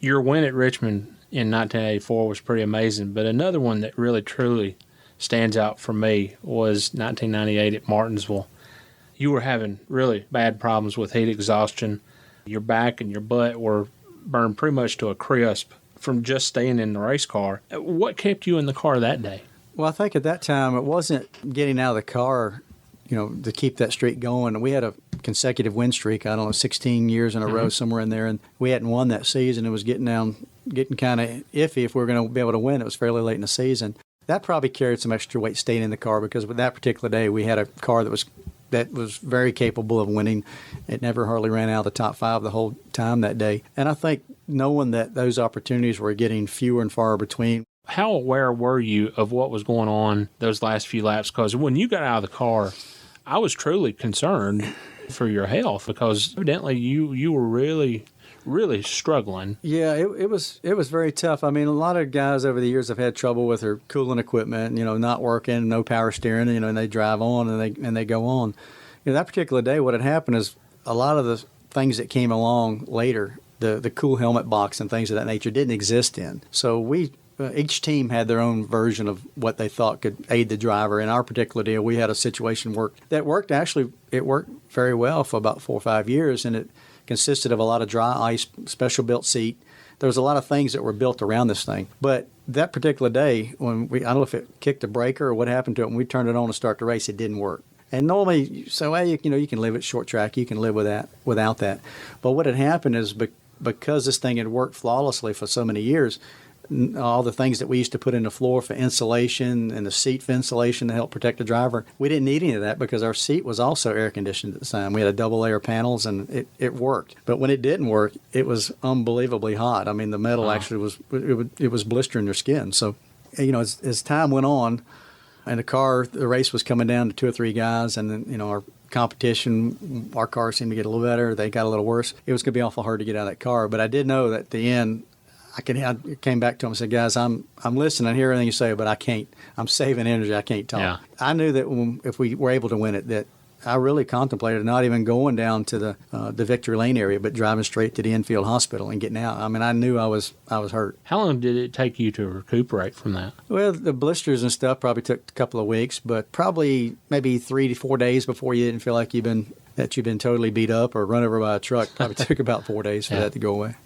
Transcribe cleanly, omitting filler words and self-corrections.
Your win at Richmond in 1984 was pretty amazing, but another one that really truly stands out for me was 1998 at Martinsville. You were having really bad problems with heat exhaustion. Your back and your butt were burned pretty much to a crisp from just staying in the race car. What kept you in the car that day? Well, I think at that time it wasn't getting out of the car, to keep that streak going. We had a consecutive win streak, 16 years in a row, somewhere in there, and we hadn't won that season. It was getting kind of iffy if we were going to be able to win. It was fairly late in the season. That probably carried some extra weight staying in the car, because with that particular day we had a car that was very capable of winning. It never hardly ran out of the top 5 the whole time that day. And I think knowing that those opportunities were getting fewer and far between. How aware were you of what was going on those last few laps? Because when you got out of the car, I was truly concerned for your health, because evidently you were really, really struggling. Yeah, it was very tough. I mean, a lot of guys over the years have had trouble with their cooling equipment, not working, no power steering, and they drive on and they go on. That particular day, what had happened is a lot of the things that came along later, the cool helmet box and things of that nature, didn't exist in. So each team had their own version of what they thought could aid the driver. In our particular deal, we had a situation that worked very well for about 4 or 5 years, and it consisted of a lot of dry ice, special built seat. There was a lot of things that were built around this thing. But that particular day, I don't know if it kicked a breaker or what happened to it, when we turned it on to start the race, it didn't work. And normally, you can live at short track, you can live without that. But what had happened is because this thing had worked flawlessly for so many years, all the things that we used to put in the floor for insulation and the seat for insulation to help protect the driver, we didn't need any of that, because our seat was also air conditioned at the time. We had a double layer panels, and it worked. But when it didn't work, it was unbelievably hot. I mean, the metal actually was blistering your skin. So, as time went on, and the race was coming down to 2 or 3 guys, and then, our competition, our car seemed to get a little better. They got a little worse. It was going to be awful hard to get out of that car. But I did know that at the end, I came back to him and said, guys, I'm listening. I hear everything you say, but I can't. I'm saving energy. I can't talk. Yeah. I knew that if we were able to win it, that I really contemplated not even going down to the victory lane area, but driving straight to the infield hospital and getting out. I mean, I knew I was hurt. How long did it take you to recuperate from that? Well, the blisters and stuff probably took a couple of weeks, but probably maybe 3 to 4 days before you didn't feel like you've been totally beat up or run over by a truck. Probably took about 4 days for that to go away.